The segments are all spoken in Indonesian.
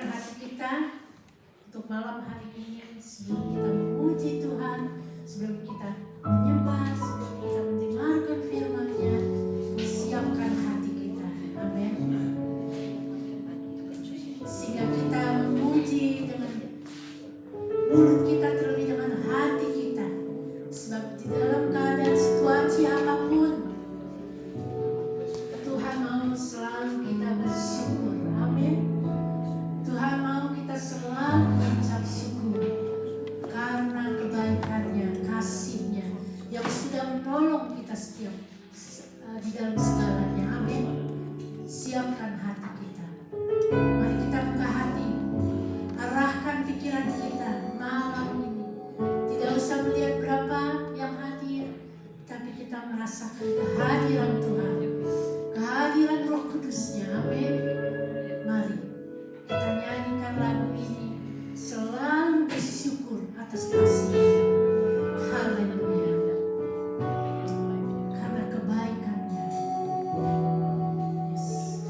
siapkan hati kita untuk malam hari ini sebelum kita memuji Tuhan, sebelum kita menyembah, sebelum kita mendengarkan firman-Nya. Siapkan hati kita, amin. Sehingga kita memuji dengan mulut kita terlebih dengan hati kita. Sebab di dalam keadaan situasi apapun, Tuhan mau selalu kita bersyukur, amin. Tuhan mau kita selalu berucap syukur karena kebaikan-Nya, kasih-Nya yang sudah menolong kita setiap di dalam segalanya, amin. Siapkan hati kita. Mari kita buka hati, arahkan pikiran kita malam ini. Tidak usah melihat berapa yang hadir, tapi kita merasakan kehadiran Tuhan, kehadiran Roh Kudus-Nya, amin. Mari kita nyanyikan lagu ini, selalu bersyukur atas kasih. Haleluya. Karena kebaikan-Nya. Yes.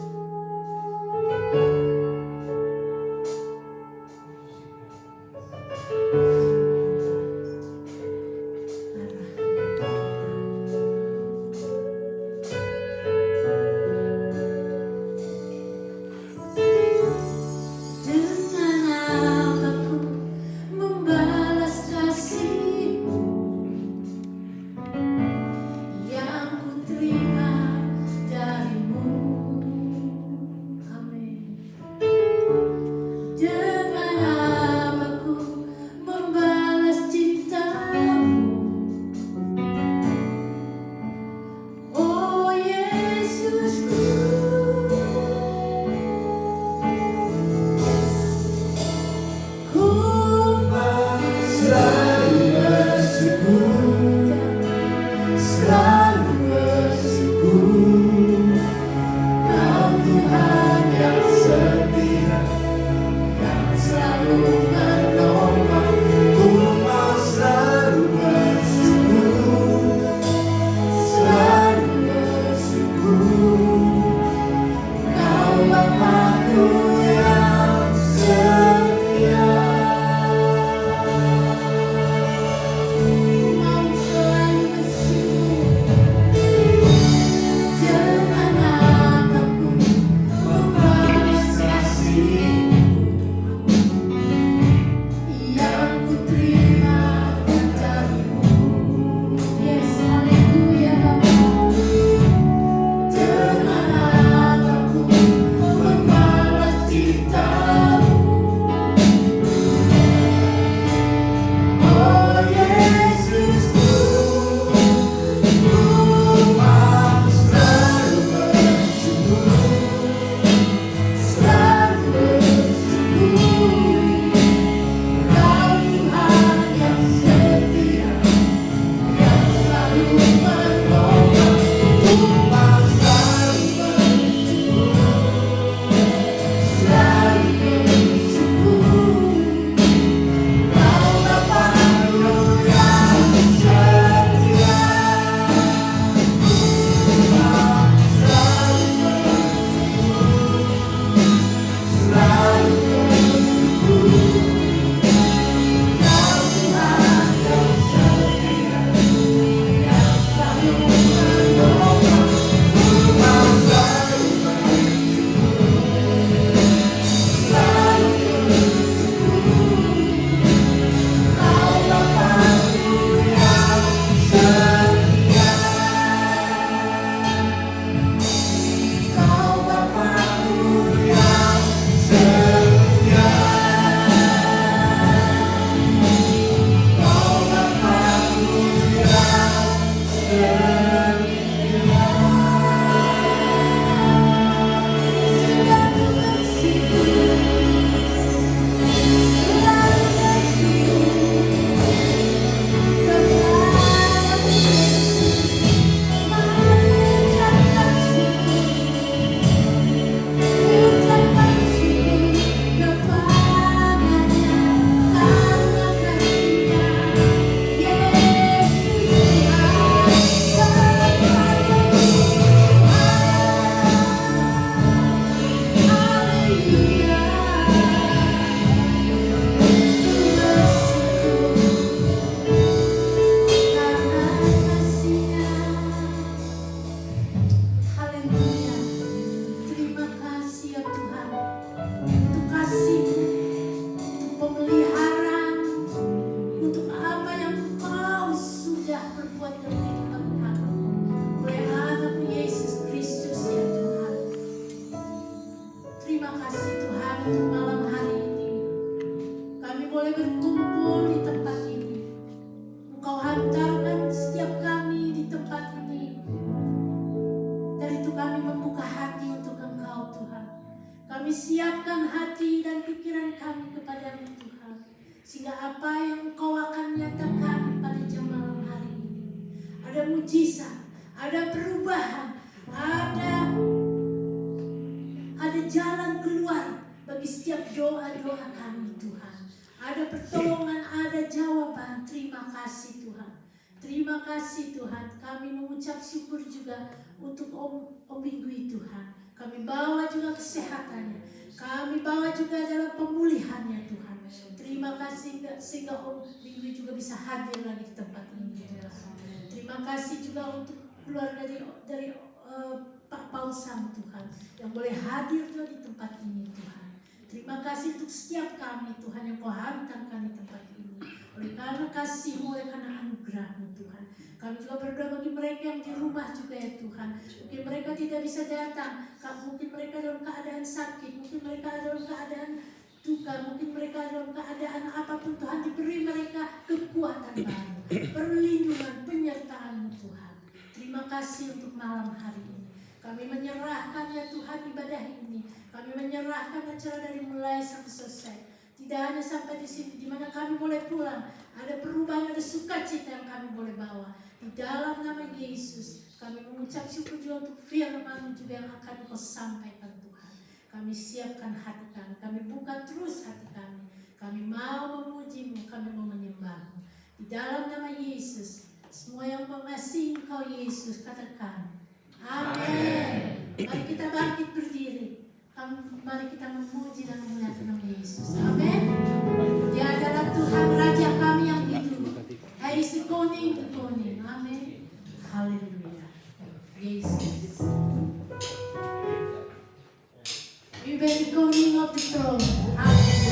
Dengan apapun membalas boleh berkumpul di tempat ini. Engkau hantarkan setiap kami di tempat ini. Dan itu kami membuka hati untuk Engkau Tuhan. Kami siapkan hati dan pikiran kami kepada-Mu Tuhan. Sehingga apa yang Engkau akan nyatakan pada jam malam hari ini. Ada mujizat, ada perubahan, ada jalan keluar bagi setiap doa-doa kami Tuhan. Ada pertolongan, ada jawaban. Terima kasih Tuhan. Terima kasih Tuhan. Kami mengucap syukur juga untuk Om Minggu Tuhan. Kami bawa juga kesehatannya. Kami bawa juga dalam pemulihannya Tuhan. Terima kasih sehingga Om Minggu juga bisa hadir lagi di tempat ini Tuhan. Terima kasih juga untuk keluarga dari Pak Pausam Tuhan yang boleh hadir juga di tempat ini Tuhan. Terima kasih untuk setiap kami Tuhan yang Kau hantarkan di tempat ini. Oleh karena kasih-Mu, oleh karena anugerah-Mu Tuhan. Kami juga berdoa bagi mereka yang di rumah juga ya Tuhan. Mungkin mereka tidak bisa datang. Mungkin mereka dalam keadaan sakit. Mungkin mereka dalam keadaan duka. Mungkin mereka dalam keadaan apapun Tuhan. Diberi mereka kekuatan baru. Perlindungan, penyertaan-Mu Tuhan. Terima kasih untuk malam hari ini. Kami menyerahkan ya Tuhan ibadah ini. Kami menyerahkan acara dari mulai sampai selesai. Tidak hanya sampai di sini, di mana kami boleh pulang. Ada perubahan, ada sukacita yang kami boleh bawa. Di dalam nama Yesus, kami mengucap syukur juga untuk firman juga yang akan Kau sampaikan Tuhan. Kami siapkan hati kami, kami buka terus hati kami. Kami mau memuji-Mu, kami mau menyembah-Mu. Di dalam nama Yesus, semua yang mengasihi Engkau Yesus, katakan amin. Mari kita bangkit berdiri. Mari kita memuji dan memuliakan nama Yesus. Amin. Dia adalah Tuhan Raja kami yang hidup. Hij is de koning. Amin. Haleluya. Yesus. U bent de koning op de troon. Haleluya.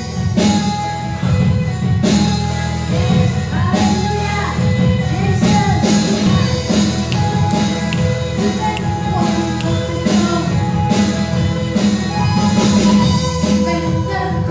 The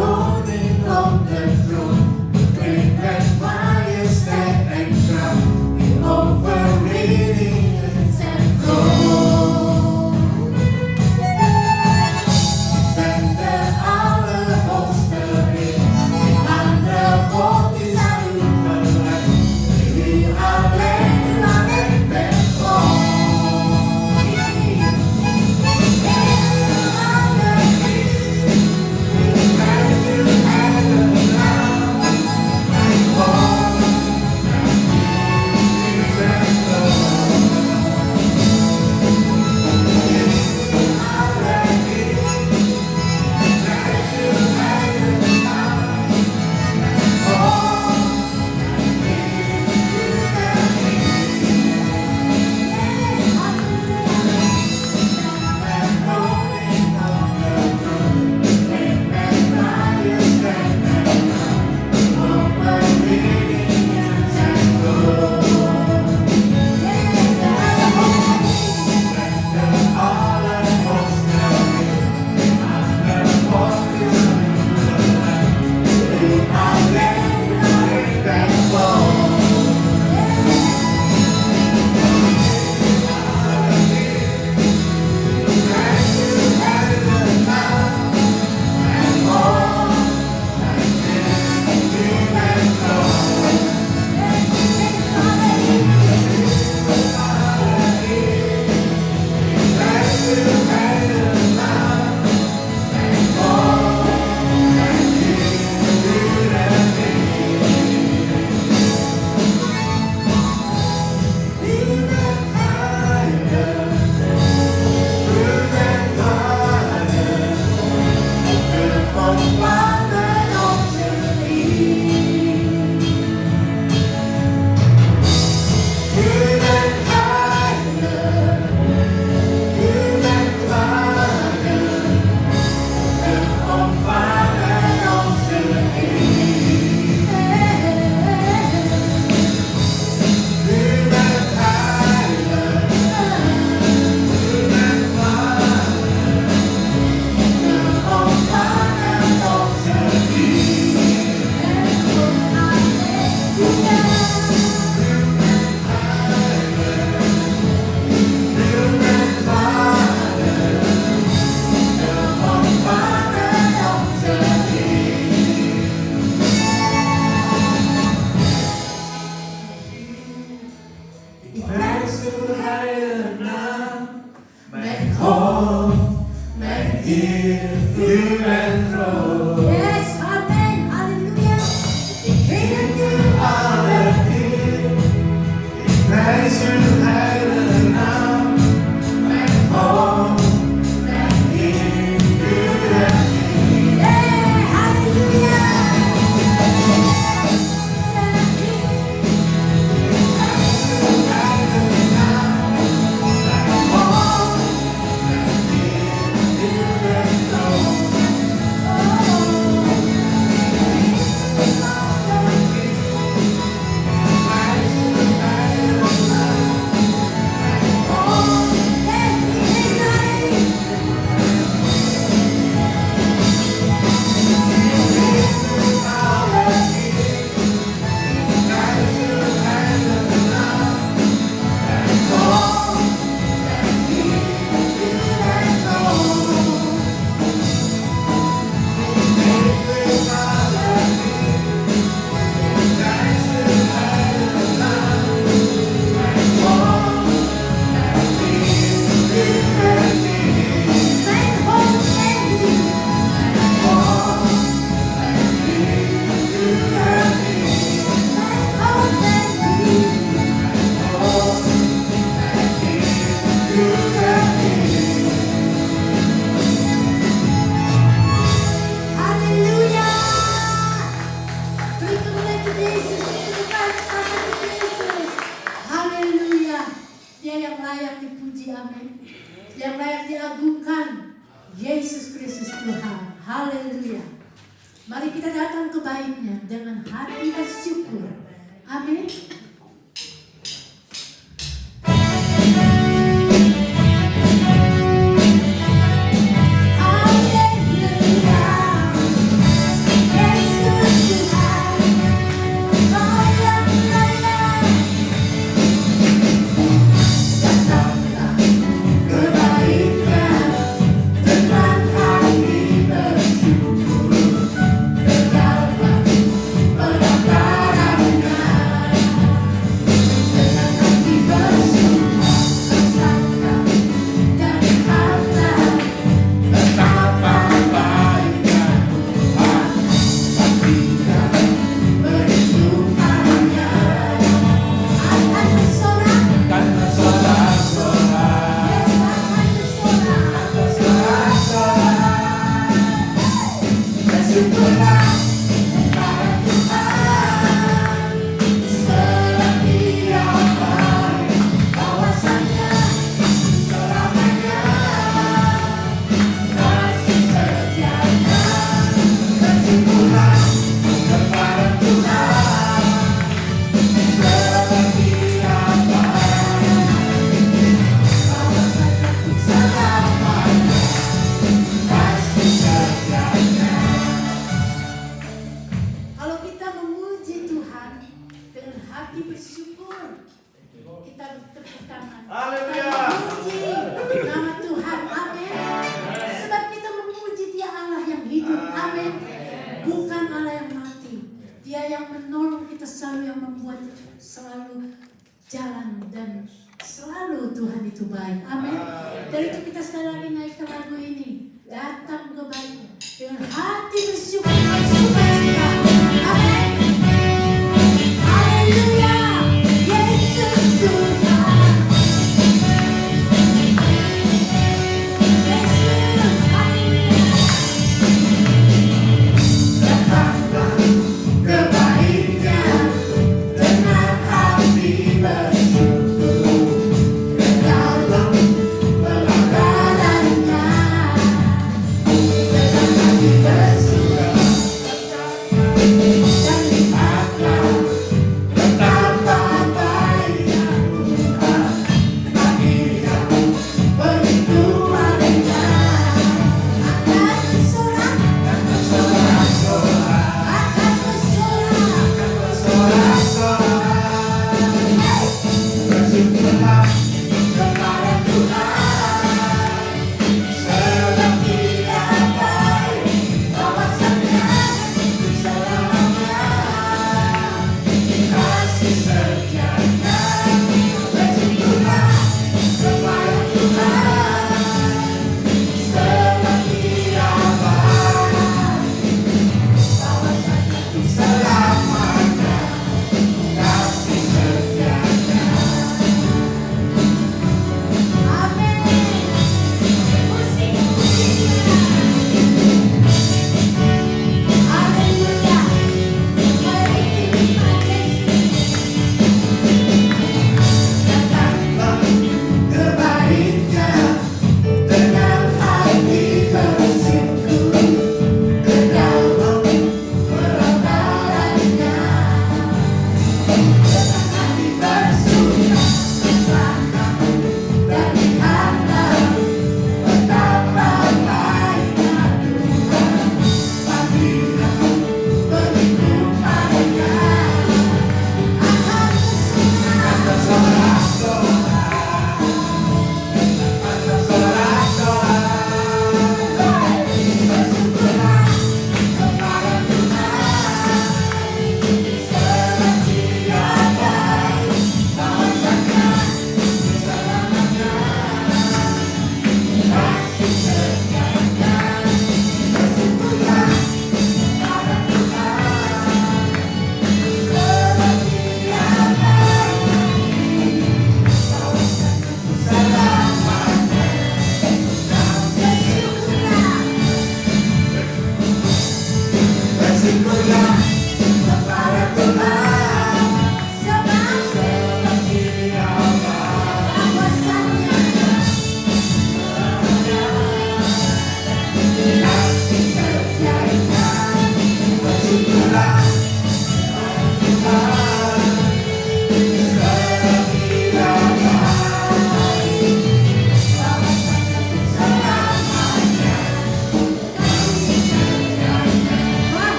Mari kita datang ke baitnya dengan hati bersyukur. Amin.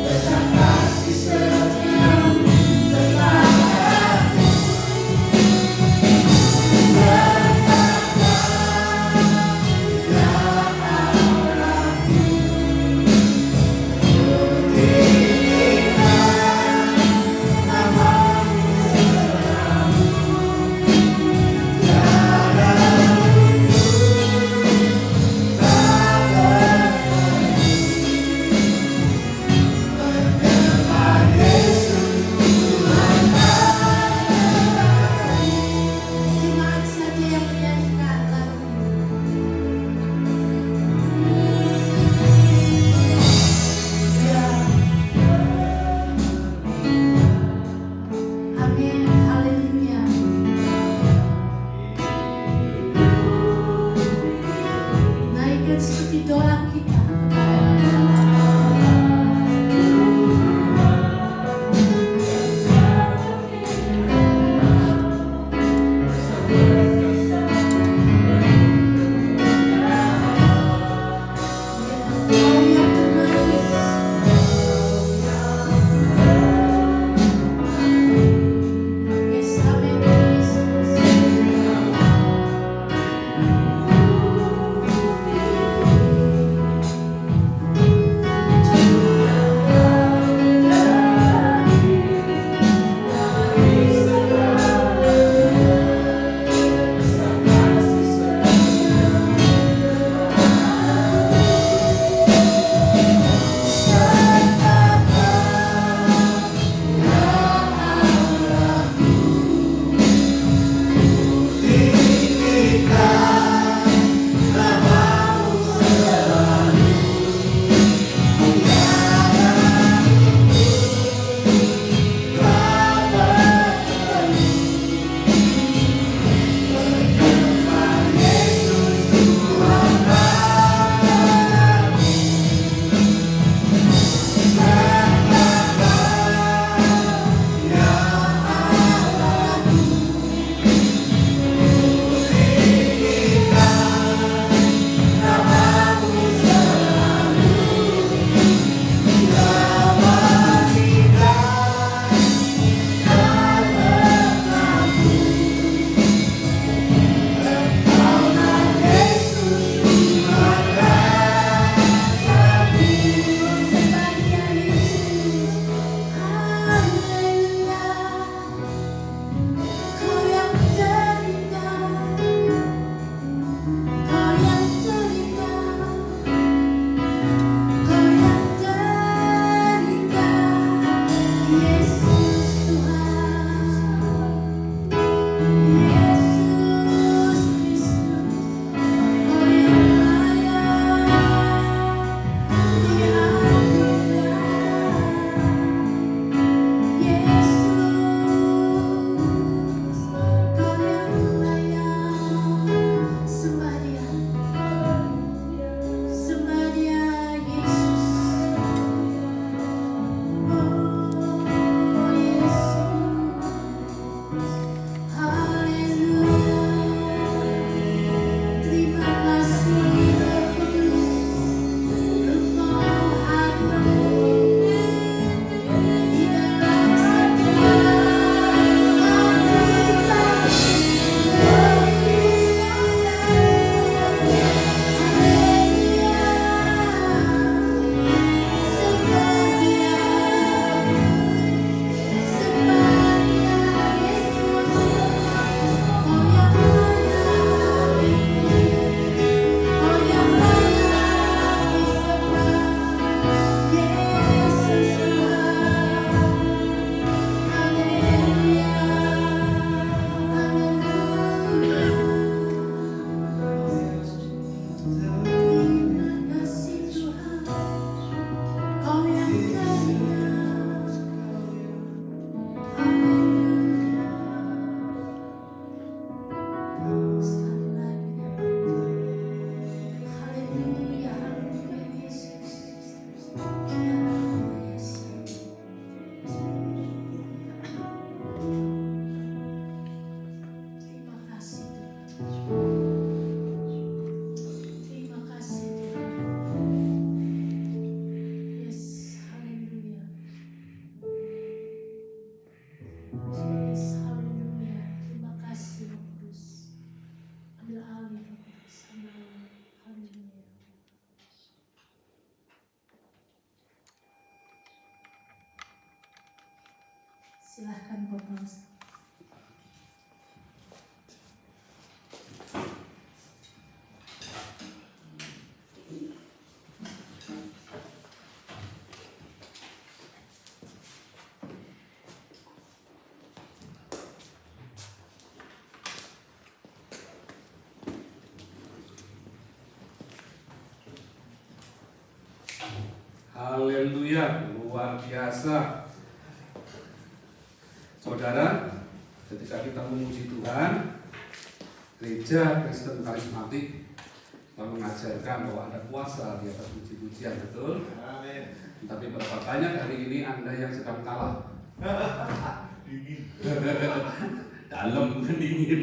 Bersama kasih setia Silahkan Bapak Ustaz. Haleluya, luar biasa. Saudara, ketika kita memuji Tuhan, gereja Kristen karismatik telah mengajarkan bahwa ada kuasa di atas puji-pujian, betul? Amin. Tapi berapa banyak hari ini Anda yang sedang kalah? Dingin. Dalam bukan dingin.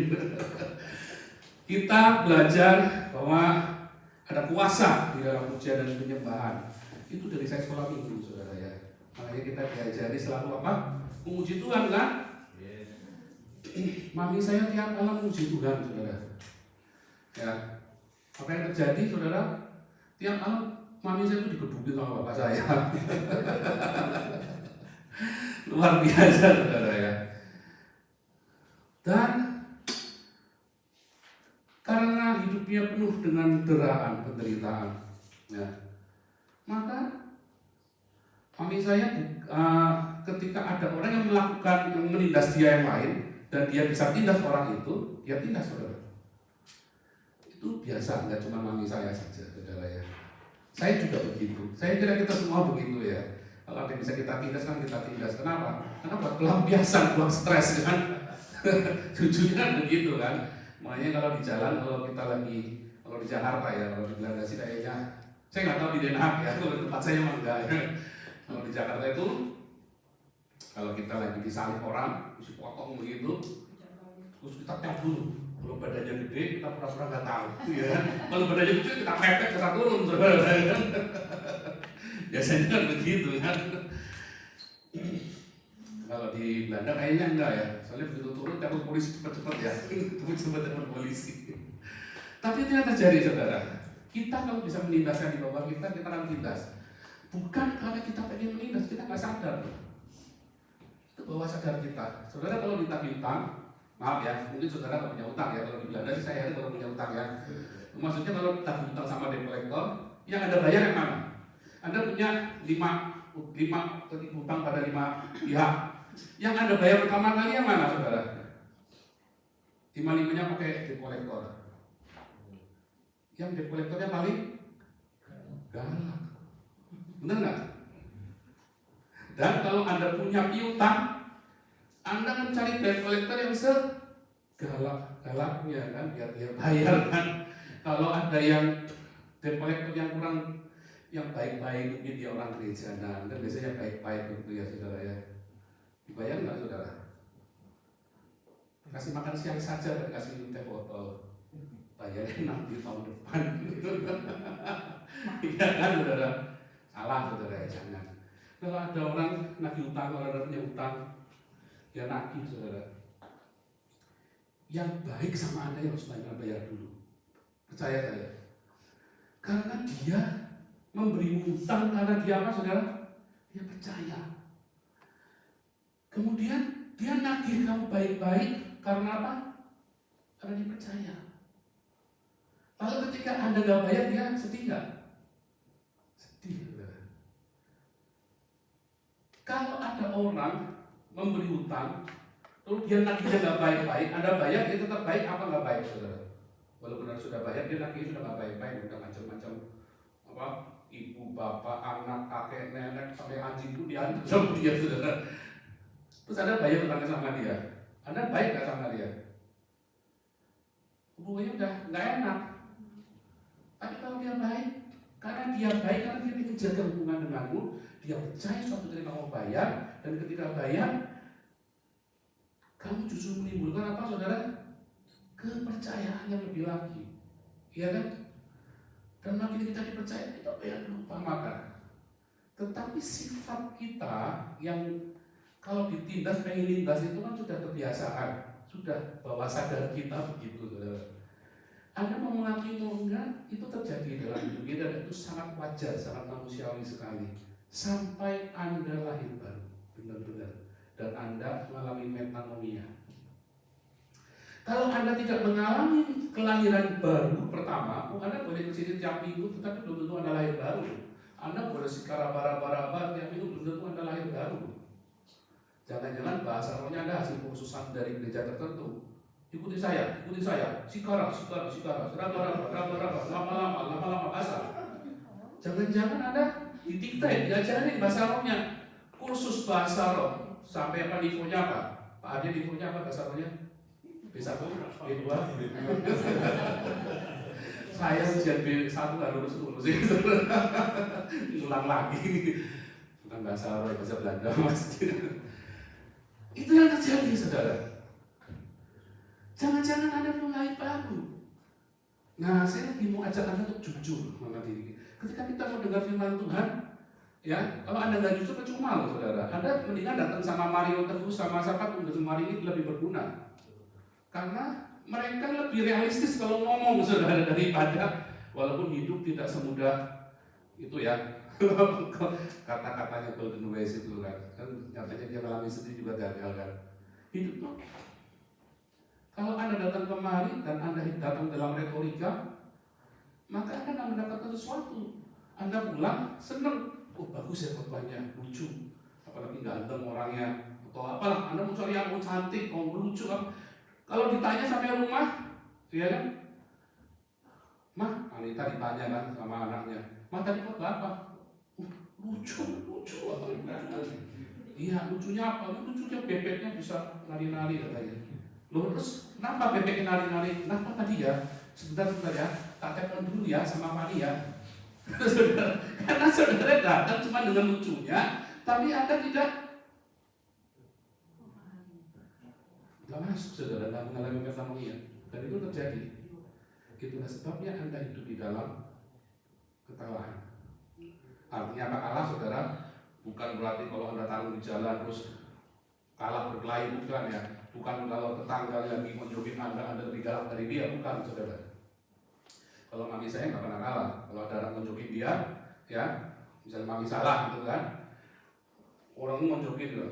Kita belajar bahwa ada kuasa di dalam pujian dan penyembahan. Itu dari saya sekolah minggu, saudara ya. Makanya kita diajari selalu apa? Memuji Tuhan, kan? Yes. Mami saya tiap malam memuji Tuhan, saudara. Ya, apa yang terjadi, saudara? Tiap malam mami saya itu digebukin sama bapak saya. Luar biasa, saudara ya. Dan karena hidupnya penuh dengan deraan, penderitaan, ya, maka mami saya ketika ada orang yang melakukan, yang menindas dia yang lain, dan dia bisa tindas orang itu, dia tindas, saudara. Itu biasa, nggak cuma mami saya saja, saudara ya. Saya juga begitu. Saya kira kita semua begitu ya. Kalau ada yang bisa kita tindas kan kita tindas. Kenapa? Karena buat pelampiasan, buat stres kan. Jujur kan begitu kan. Makanya kalau di jalan, kalau di Jakarta ya, kalau di Belanda sih kayaknya, saya nggak tahu di Den Haag ya, kalau di tempat saya emang enggak ya. Kalau di Jakarta itu, kalau kita lagi disalip orang, terus potong begitu, terus kita tap dulu. Kalau badannya gede, kita pura-pura nggak tahu, ya. Kalau badannya gede, kita pepet, kita turun, biasanya kan begitu kan. Kalau di Belanda kayaknya enggak ya, soalnya begitu turun telepon polisi cepat-cepat ya, cepat telepon polisi. Tapi itu yang terjadi, saudara. Kita kalau bisa menindaskan di bawah kita akan tindas. Bukan karena kita pengen menindas, kita nggak sadar. Itu bawah sadar kita. Saudara kalau ditagih utang, maaf ya, mungkin saudara nggak punya utang ya. Kalau di Belanda sih saya baru punya utang ya. Maksudnya kalau ditagih utang sama debt collector, yang ada bayar yang mana? Anda punya 5 utang pada 5 pihak. Yang Anda bayar pertama kali yang mana, saudara? 5-5-nya pakai debt collector. Yang debt collectornya paling galak. Benar nggak? Dan kalau Anda punya piutang, Anda mencari debt collector yang segalak-galaknya kan, biar dia bayar kan. Kalau ada yang debt collector yang kurang, yang baik-baik, mungkin dia orang gereja, nah Anda biasanya baik-baik begitu ya, saudara ya. Dibayar nggak, saudara? Kasih makan siang saja, dan kasih teh botol. Bayarnya nanti tahun depan. Iya kan, saudara? Salah, saudara ya, jangan. Kalau ada orang nagih utang, kalau ada punya utang, dia nagih, saudara. Yang baik sama Anda yang harus bayar dulu. Percaya saya. Karena dia memberi utang karena dia apa, saudara? Dia percaya. Kemudian dia nagih kamu baik-baik karena apa? Karena dia percaya. Lalu ketika Anda gak bayar, dia sedih nggak? Sedih, saudara. Kalau ada orang memberi utang, lalu dia nagihnya nggak baik-baik, Anda bayar, dia tetap baik apa nggak baik, saudara? Walaupun Anda sudah bayar, dia nagihnya sudah nggak baik-baik, udah macam-macam apa? Ibu, bapak, anak, kakek, nenek, sampai anjing pun diantar sama dia, saudara. Terus Anda bayar utangnya sama dia, Anda baik nggak sama dia? Hubungannya udah nggak enak. Tapi kalau dia baik, karena dia baik, karena dia ingin jaga hubungan denganmu, dia percaya suatu ketika kamu bayar, dan ketika bayar, kamu justru menimbulkan apa, saudara? Kepercayaan yang lebih lagi, iya kan? Dan makin kita dipercaya, kita bayar lupa makan. Tetapi sifat kita yang kalau ditindas, pengen lindas itu kan sudah kebiasaan, sudah bawah sadar kita begitu, saudara. Anda mau mengakui mau enggak, itu terjadi dalam hidup kita, dan itu sangat wajar, sangat manusiawi sekali. Sampai Anda lahir baru, benar-benar dan Anda mengalami metanoia. Kalau Anda tidak mengalami kelahiran baru pertama, Anda boleh kesini tiap minggu, tetapi belum tentu Anda lahir baru. Anda boleh sikara bara-bara tiap minggu, belum tentu Anda lahir baru. Jangan-jangan bahasa rohnya Anda hasil khususan dari gereja tertentu. Ikuti saya, sikara, lama-lama bahasa. Jangan-jangan Anda didikte, diajarin bahasa rohnya, kursus bahasa roh, sampai apa nivonya apa? Pak Ade nivonya apa bahasa rohnya? B1, B2. Saya ujian B1 nggak lulus, ulang lagi. Bukan bahasa roh, bahasa Belanda mas. Itu yang terjadi, saudara. Jangan-jangan Anda belum lahir baru. Nah, saya lagi mau ajak Anda untuk jujur sama diri. Ketika kita mau dengar firman Tuhan, ya, kalau Anda nggak jujur percuma loh, saudara. Anda mendingan datang sama Mario Teguh sama siapa tuh Mari ini lebih berguna. Karena mereka lebih realistis kalau ngomong, saudara, daripada walaupun hidup tidak semudah itu ya. Kata-katanya Golden Ways itu kan nyatanya dia mengalami sendiri juga gagal kan. Hidup tuh. Kalau Anda datang kemari dan Anda datang dalam retorika, maka Anda akan mendapatkan sesuatu. Anda pulang senang, oh bagus ya khotbahnya, lucu, apalagi ganteng orangnya, atau apalah. Anda mau cari yang cantik, mau lucu apa. Kalau ditanya sampai rumah, ya kan? Mah, Anita ditanya kan sama anaknya, Mah tadi khotbah apa? Lucu apa? Iya, lucunya apa? Lucunya bebeknya bisa nari-nari katanya. Loh, terus kenapa bebeknya nari-nari? Kenapa tadi ya? Sebentar ya, tak telepon dulu ya sama Fani ya. Karena saudara datang cuma dengan lucunya, tapi Anda tidak masuk, saudara, tidak mengalami metanoia. Dan itu terjadi. Itulah sebabnya Anda hidup di dalam kekalahan. Artinya apa kalah, saudara? Bukan berarti kalau Anda taruh di jalan terus kalah berkelahi, bukan ya. Bukan kalau tetangga lagi menjokin Anda lebih galak dari dia, bukan, saudara. Kalau mami saya nggak pernah kalah. Kalau ada orang menjokin dia, ya, misalnya mami salah gitu kan, orang itu menjokin gitu.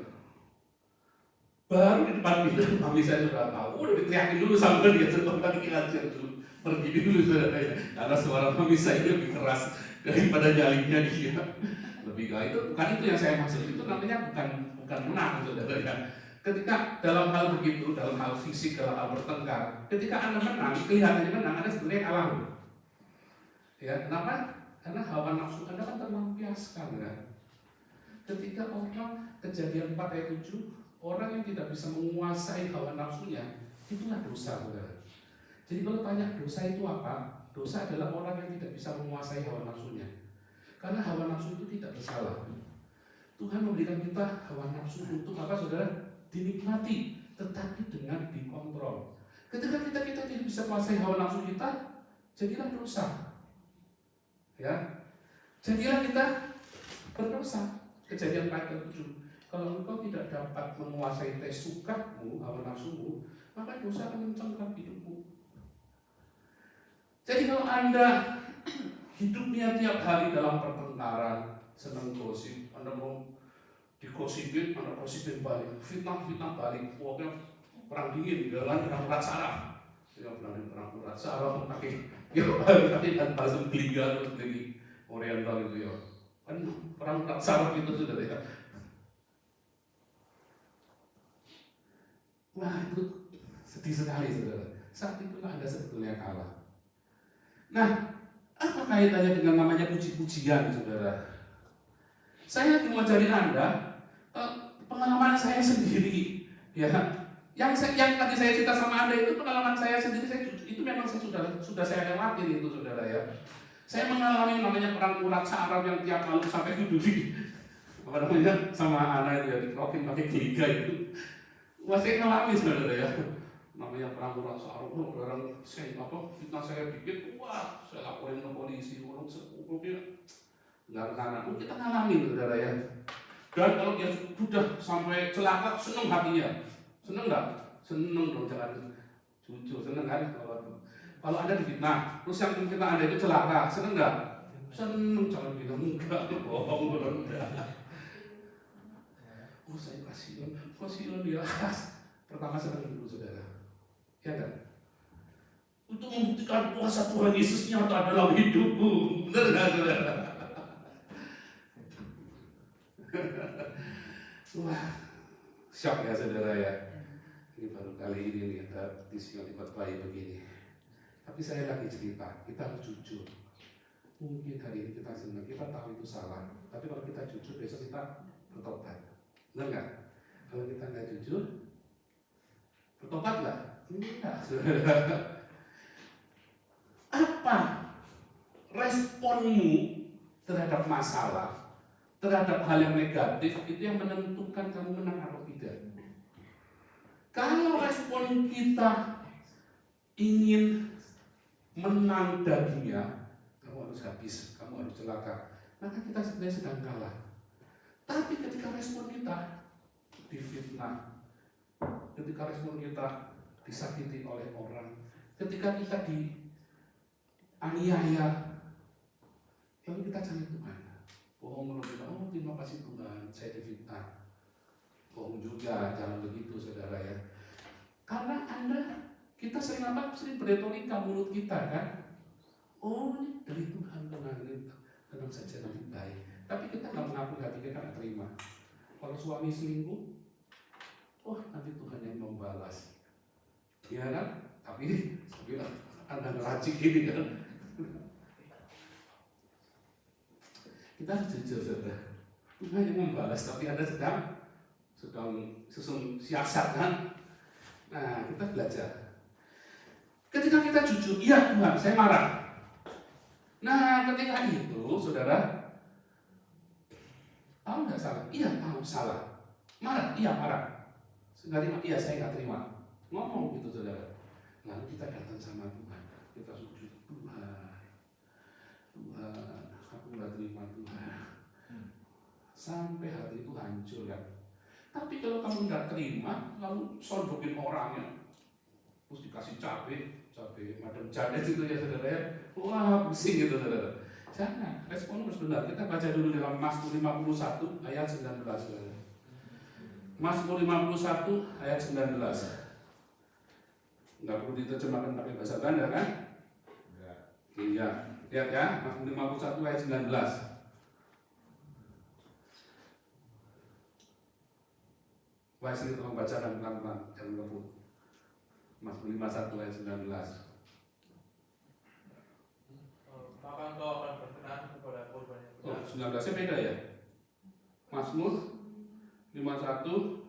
Baru di depan pintu mami saya sudah tahu, udah diteriakin dulu sama dia, sebelum tadi ngajar dulu, pergi dulu, saudara ya. Karena suara mami saya lebih keras daripada nyalinya dia. Lebih gak itu, bukan itu yang saya maksud. Itu namanya bukan menang, saudara ya. Ketika dalam hal begitu, dalam hal fisik, dalam hal bertengkar, ketika Anda menang, kelihatannya menang, Anda sebenarnya kalah. Ya, kenapa? Karena hawa nafsu Anda kan terlampiaskan kan. Ketika orang, Kejadian 4 ayat 7, orang yang tidak bisa menguasai hawa nafsunya, itulah dosa, saudara. Jadi kalau tanya dosa itu apa? Dosa adalah orang yang tidak bisa menguasai hawa nafsunya. Karena hawa nafsu itu tidak bersalah. Tuhan memberikan kita hawa nafsu untuk apa, saudara? Dinikmati, tetapi dengan dikontrol. Ketika kita tidak bisa menguasai hawa nafsu kita, jadilah dosa. Ya, jadilah kita berdosa. Kejadian 4:7. Kalau engkau tidak dapat menguasai tes sukamu, hawa nafsumu, maka dosa akan mencengkram hidupmu. Jadi kalau Anda hidupnya tiap hari dalam pertengkaran, senang gosip, Anda mau digosipin, Anda gosipin balik, fitnah balik, pokoknya perang dingin, jalan perang urat saraf. Ya, perang urat saraf, pakai dan pasung geliga terus dari Oriental itu ya. Kan perang urat saraf itu sudah ya. Wah, itu sedih sekali, saudara. Saat itulah Anda sebetulnya kalah. Nah, apa kaitannya dengan namanya puji-pujian, saudara? Saya mau ajarin Anda pengalaman saya sendiri, ya. Yang tadi saya cerita sama Anda itu pengalaman saya sendiri. Itu memang sudah saya lewatin itu, saudara ya. Saya mengalami namanya perang urat saraf yang tiap malam sampai duduk di apa namanya sama anak itu ya, dikerokin pakai geliga itu. Wah, saya ngalami, saudara ya. Namanya perang urat saraf, orang saya fitnah saya dikit, wah, saya laporin ke polisi, orang sepuluhnya nggak kena. Kita ngalamin, saudara ya. Dan kalau dia sudah sampai celaka, seneng hatinya, seneng nggak? Seneng dong, jangan jujur, seneng kan? Kalau Anda difitnah, terus yang fitnah Anda itu celaka, seneng nggak? Seneng, jangan bilang enggak, bohong, enggak. Oh saya kasihan ya. Pertama senang dulu saudara. Ya kan? Untuk membuktikan kuasa Tuhan Yesus nyata dalam hidupku. Benar nggak saudara? Wah, shock ya saudara ya. Ini baru kali ini lihat baptis yang lipat bayi begini. Tapi saya lagi cerita, kita harus jujur. Mungkin hari ini kita senang, kita tahu itu salah. Tapi kalau kita jujur, besok kita bertobat. Benar nggak? Kalau kita nggak jujur, bertobatlah. Enggak, saudara. Apa responmu terhadap masalah, terhadap hal yang negatif, itu yang menentukan kamu menang atau tidak. Kalau respon kita ingin menang dagingnya, kamu harus habis, kamu harus celaka, maka kita sebenarnya sedang kalah. Tapi ketika respon kita difitnah, ketika respon kita disakiti oleh orang, ketika kita dianiaya, lalu kita cari Tuhan. Bohong menurut kita, oh terima kasih Tuhan, saya difitnah. Bohong juga, jangan begitu saudara ya. Karena kita sering berretorika mulut kita kan. Oh ini dari Tuhan, tenang saja nanti baik. Tapi kita nggak mengakui hati kita nggak terima. Kalau suami selingkuh, oh nanti Tuhan yang membalas. Iya kan? Tapi Anda ngeracik ini kan. Kita harus jujur saudara. Tuhan yang membalas, tapi Anda sedang susun siasat kan. Nah kita belajar. Ketika kita jujur, iya Tuhan saya marah. Nah ketika itu saudara, tahu nggak salah? Iya tahu salah. Marah? Iya marah. Nggak terima? Iya saya nggak terima. Ngomong gitu saudara. Lalu kita datang sama Tuhan. Kita sujud, Tuhan, aku nggak terima Tuhan. Sampai hati itu hancur kan. Tapi kalau kamu nggak terima, lalu sondokin orangnya, terus dikasih cabai madam cabai itu ya saudara ya. Wah pusing gitu saudara. Jangan, respon harus benar. Kita baca dulu dalam Mazmur 51 ayat 19 saudara. Mazmur 51 ayat 19. Nggak perlu diterjemahkan pakai bahasa Belanda kan? Iya, lihat ya, Mazmur 51 ayat 19. Wah, sini tolong bacakan pelan-pelan, jangan ngebut. Mazmur 51 ayat 19. Maka engkau akan berkenan kepada korban yang Oh, benar. 19-nya beda ya? Mazmur 51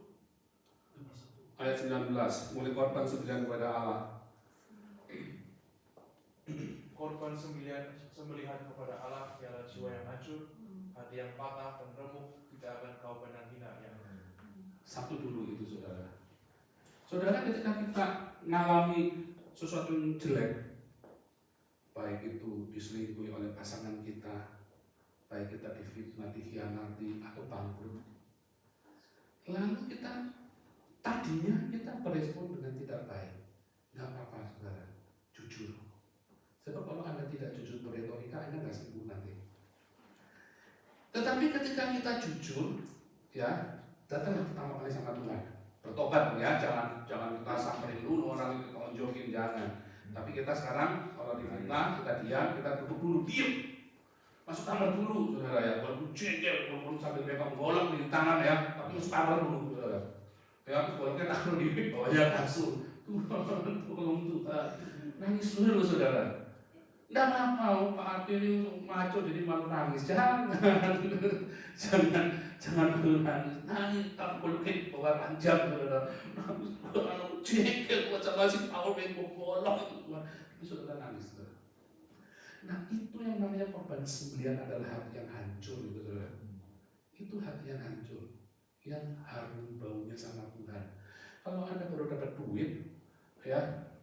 ayat 19, mulai korban sembelihan kepada Allah. Korban sembelihan kepada Allah ialah jiwa yang hancur, hati yang patah dan remuk, tidak akan kau pandang hina ya. Satu dulu itu saudara. Saudara ketika kita mengalami sesuatu yang jelek, baik itu diselingkuhi oleh pasangan kita, baik kita difitnah, dikhianati atau bangkrut, lalu tadinya kita berespon dengan tidak baik. Nggak apa-apa saudara, jujur. Sebab kalau Anda tidak jujur berretorika, Anda nggak sembuh nanti. Tetapi ketika kita jujur, ya datanglah pertama kali sama Tuhan, bertobat ya, jangan kita samperin dulu orang itu tonjokin, jangan. Tapi kita sekarang kalau difitnah, kita diam, kita duduk dulu, diam, masuk kamar dulu, saudara ya, walaupun jengkel, walaupun sambil pegang golok di tangan ya, tapi masuk kamar dulu, saudara. Ya, goloknya taruh di bawahnya kasur, Tuhan, tolong Tuhan, nangis dulu saudara. Nggak apa-apa, Pak Ade ini maco jadi malu nangis, jangan malu nangis, tapi kalau kita bawa panjang, saudara, nangis, jengkel, macam-macam, awal pengen golok itu, itu saudara nangis, saudara. Nah itu yang namanya korban sembelihan adalah hati yang hancur, gitu, saudara. Itu hati yang hancur, yang harum baunya sama Tuhan. Kalau Anda baru dapat duit, ya,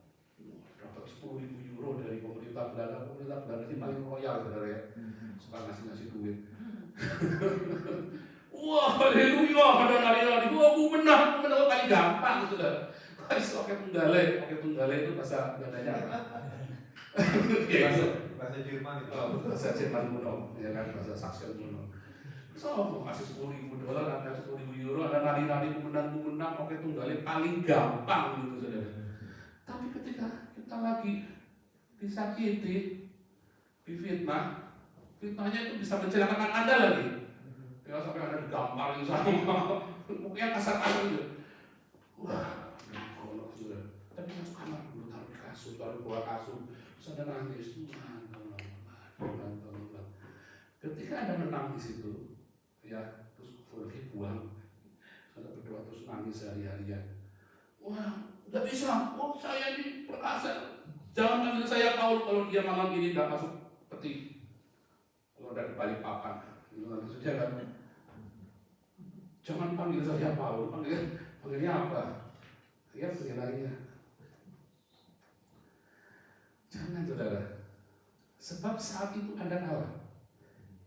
dapat 10.000 euro dari pemerintah Belanda ini paling royal saudara ya, suka ngasih duit. Wah, haleluya, ada nari-nari, wah aku menang paling gampang saudara. Pakai tunggale itu bahasa Belandanya apa? Bahasa Jerman itu. Bahasa Jerman kuno, ya kan, bahasa Saksel kuno. So, mau kasih $10.000, ada €10.000, ada nari-nari pemenang, oke tunggalin paling gampang gitu saudara. Tapi ketika kita lagi disakiti, difitnah, fitnahnya itu bisa mencelakakan Anda lagi. Ya sampai Anda digamparin sama, mungkin kasar-kasar gitu. Wah, golok sudah. Tapi masuk kamar dulu, taruh di kasur, taruh di bawah kasur, terus Anda nangis. Tuhan, tolong. Ketika Anda menang di situ, ya terus boleh buang, Anda berdoa terus nangis sehari-harian. Wah, udah bisa. Oh, saya ini perkasa. Jangan panggil saya Paul kalau dia malam ini nggak masuk peti. Kalau udah di Balikpapan, maksudnya kan. Jangan panggil saya Paul, panggilnya apa? Ya panggilannya. Jangan saudara. Sebab saat itu Anda kalah.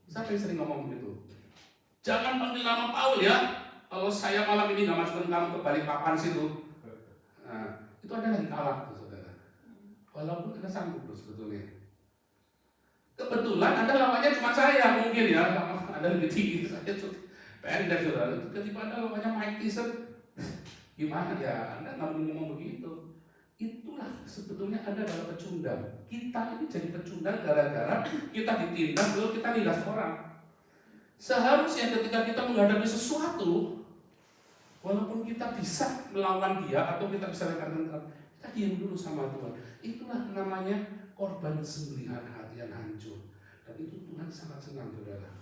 Siapa yang sering ngomong begitu? Jangan panggil nama Paul ya. Kalau saya malam ini nggak masukin kamu ke Balikpapan situ. Nah, itu Anda lagi kalah tuh, saudara. Walaupun Anda sanggup loh sebetulnya. Kebetulan Anda lawannya cuma saya mungkin ya. Anda lebih tinggi, saya pendek saudara. Ketika Anda lawannya Mike Tyson, gimana ya? Anda nggak mau ngomong begitu. Itulah sebetulnya Anda adalah pecundang. Kita ini jadi pecundang gara-gara kita ditindas lalu kita nindas orang. Seharusnya ketika kita menghadapi sesuatu, walaupun kita bisa melawan dia atau kita bisa rekan-rekan, kita diam dulu sama Tuhan. Itulah namanya korban sembelihan hati yang hancur. Dan itu Tuhan sangat senang saudara.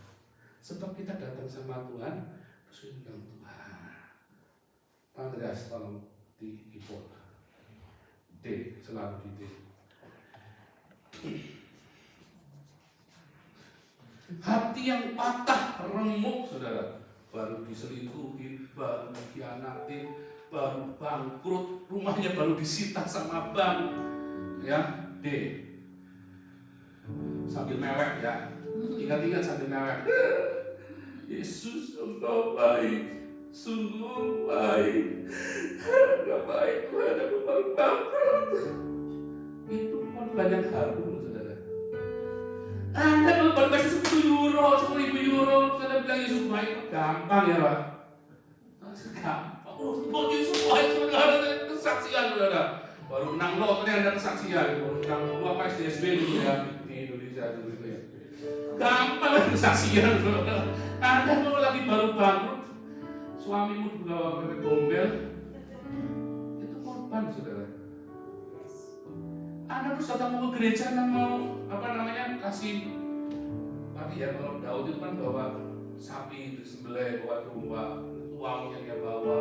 Sebab kita datang sama Tuhan, terus kita bilang Tuhan. Andreas tolong di keyboard. D, selalu di D. Hati yang patah, remuk saudara. Baru diselingkuhin, baru dikhianatin, baru bangkrut, rumahnya baru disita sama bank. Ya, D. Sambil mewek ya. Ingat-ingat sambil mewek. Yesus engkau baik. Sungguh baik. Gak baik Tuhan, aku baru bangkrut. Itu korban yang harum saudara. Anda kalau baru kasih €10.000, Anda bilang Yesus baik, gampang ya Pak. Gampang. Oh Yesus baik, saudara, ada kesaksian saudara. Baru menang lotre Anda kesaksian, baru menang apa SDSB dulu ya di Indonesia dulu ya. Gampang kesaksian saudara. Anda kalau lagi baru bangkrut, suamimu dibawa bebek gombel, itu korban saudara. Anda terus datang mau ke gereja, Anda mau kasih tadi ya, kalau Daud itu kan bawa sapi disembelih, bawa domba, uangnya dia bawa.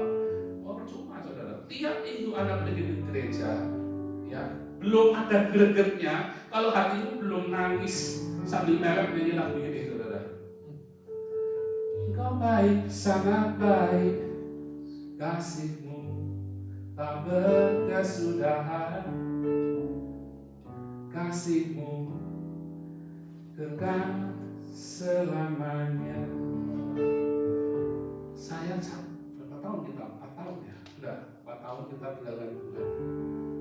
Oh percuma saudara. Tiap minggu Anda pergi di gereja, ya belum ada gregetnya. Kalau hatimu belum nangis sambil merek nyanyi lagu ini saudara. Engkau baik, sangat baik, kasih-Mu tak berkesudahan, kasih-Mu kekal selamanya. Saya berapa tahun kita? 4 tahun ya? Enggak, 4 tahun kita tinggal dengan Tuhan.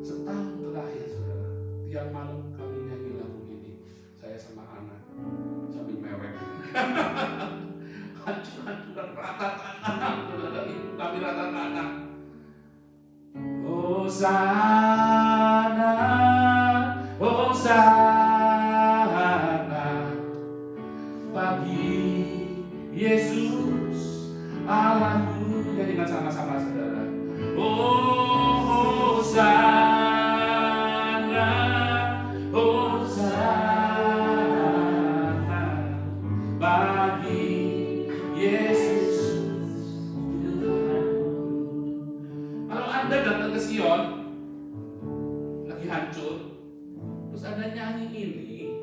Setahun terakhir saudara, tiap malam kami nyanyi lagu ini, saya sama anak sambil mewek. Hancur-hancuran rata tanah, saudara, ibu kami rata tanah. Hosana, Hosana, bagi Yesus Allahku. Nyanyikan sama-sama saudara. Oh Hosana, Hosana, bagi Yesus. Kalau Anda datang ke Sion lagi hancur, terus Anda nyanyi ini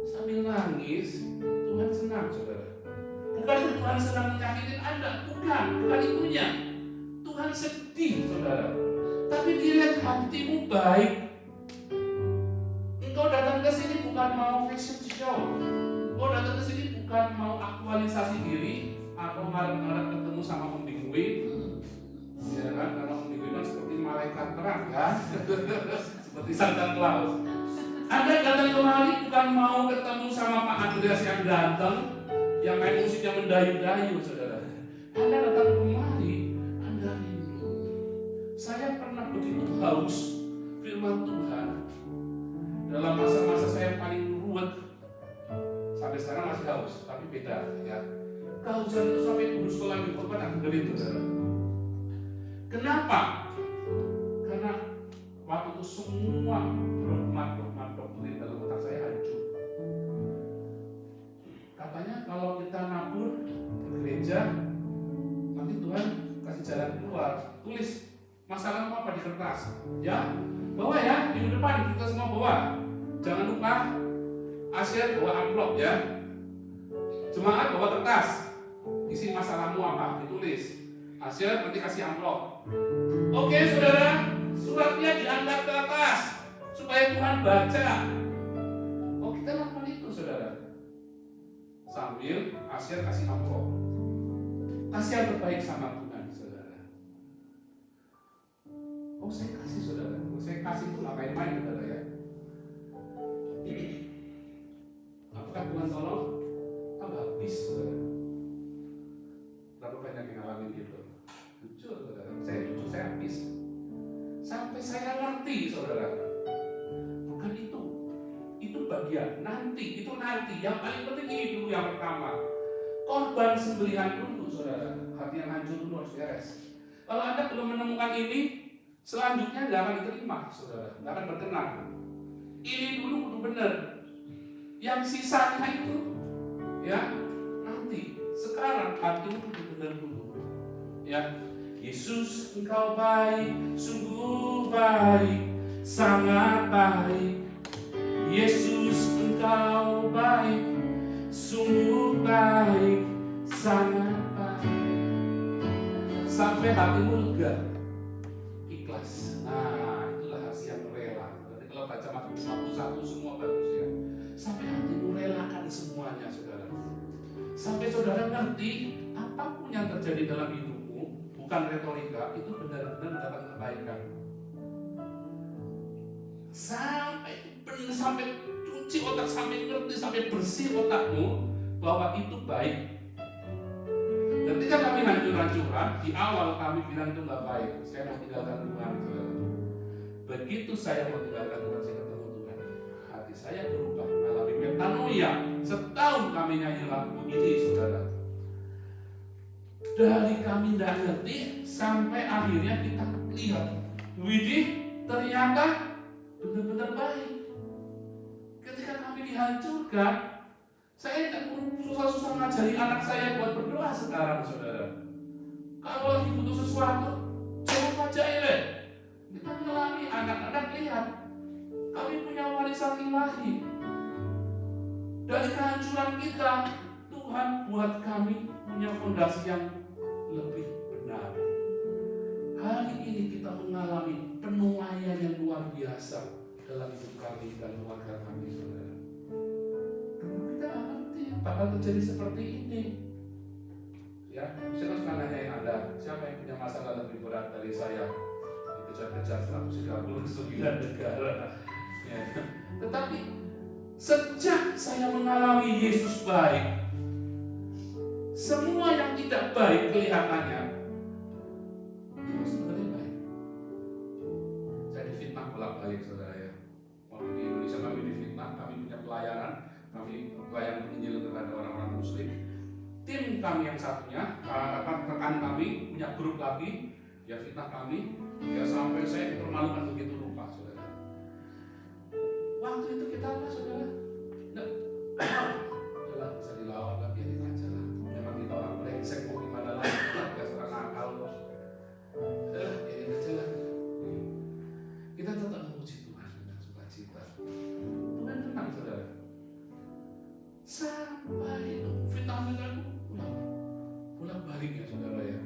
sambil nangis, Tuhan senang saudara. Bukan Tuhan sedang menyakitin Anda, bukan itunya. Tuhan sedih saudara. Tapi dilihat hatimu baik. Engkau datang ke sini bukan mau fashion show. Engkau datang ke sini bukan mau aktualisasi diri atau ngarep-ngarep ketemu sama Om Dingwi. Ya kan, karena Om Dingwi kan seperti malaikat terang kan. Seperti Santa Claus. Anda datang kemari bukan mau ketemu sama Pak Andreas yang ganteng, yang main musik yang mendayu-dayu, saudara. Anda datang kemari, Anda rindu. Saya pernah begitu haus firman Tuhan dalam masa-masa saya paling ruwet. Sampai sekarang masih haus, tapi beda ya. Kehausan itu sampai guru sekolah di khotbah aku dengerin, saudara. Kenapa? Karena waktu itu semua dogma doktrin dalam otak saya hancur. Katanya kalau kita nabur ke gereja, nanti Tuhan kasih jalan keluar. Tulis masalahmu apa di kertas, ya. Bawa ya, minggu depan kita semua bawa. Jangan lupa Asyir bawa amplop ya. Jemaat bawa kertas, isi masalahmu apa, ditulis. Asyir nanti kasih amplop. Oke saudara, suratnya diangkat ke atas supaya Tuhan baca. Oh kita lakukan itu saudara. Sambil Asyir kasih amplop. Kasih yang terbaik sama Tuhan saudara. Oh saya kasih saudara. Saya kasih itu nggak main-main saudara ya. Apakah Tuhan tolong? Habis saudara. Berapa banyak yang ngalamin gitu? Jujur saudara, saya habis. Sampai saya ngerti saudara. Bukan itu bagian nanti, itu nanti. Yang paling penting ini dulu yang pertama. Korban sembelihan dulu saudara. Hati yang hancur dulu harus beres. Kalau Anda belum menemukan ini, selanjutnya nggak akan diterima saudara, nggak akan berkenan. Ini dulu kudu benar. Yang sisanya itu ya nanti. Sekarang hatimu kudu benar dulu. Ya, Yesus engkau baik, sungguh baik, sangat baik. Yesus engkau baik, sungguh baik, sangat baik. Sampai hatimu lega, ikhlas. Nah, itulah hasil yang rela. Berarti kalau baca Mazmur 51 semua bagus ya. Sampai hatimu relakan semuanya, saudara. Sampai saudara ngerti apapun yang terjadi dalam hidupmu, bukan retorika, itu benar-benar mendatangkan kebaikan. Sampai cuci otak, sampai ngerti, sampai bersih otakmu bahwa itu baik. Ketika kami hancur-hancuran, di awal kami bilang itu nggak baik. Saya mau tinggalkan Tuhan, saudara. Begitu saya mau tinggalkan Tuhan, saya ketemu Tuhan. Hati saya berubah, mengalami metanoia. Setahun kami nyanyi lagu ini, saudara. Dari kami nggak ngerti sampai akhirnya kita lihat, widih, ternyata benar-benar baik. Ketika kami dihancurkan, saya tidak perlu susah-susah ngajari anak saya buat berdoa sekarang, saudara. Kalau lagi butuh sesuatu, Jehovah Jireh. Kita mengalami anak-anak lihat, kami punya warisan ilahi. Dari kehancuran kita, Tuhan buat kami punya fondasi yang lebih benar. Hari ini kita mengalami penuaian yang luar biasa dalam hidup kami dan keluarga kami, saudara. Kita nggak ngerti bakal terjadi seperti ini. Ya, saya suka nanyain Anda, siapa yang punya masalah lebih berat dari saya? Dikejar-kejar 139 negara. Ya. Tetapi sejak saya mengalami Yesus baik, semua yang tidak baik kelihatannya itu sebenarnya baik. Saya difitnah bolak-balik, saudara ya. Waktu di Indonesia kami difitnah, kami punya pelayanan. Kami pelayanan penginjilan kepada orang-orang Muslim. Tim kami yang satunya, rekan kami punya grup lagi, ya fitnah kami, ya sampai saya dipermalukan begitu rupa, saudara. Waktu itu kita apa, saudara? Udahlah, bisa dilawan lah, biarin aja lah. Memang kita orang brengsek, mau gimana lagi? Kita seorang nakal kok. Udahlah, biarin aja lah. Kita tetap memuji Tuhan dengan sukacita. Tuhan tenang, saudara. Sampai vitamin aku pulang balik ya saudara ya.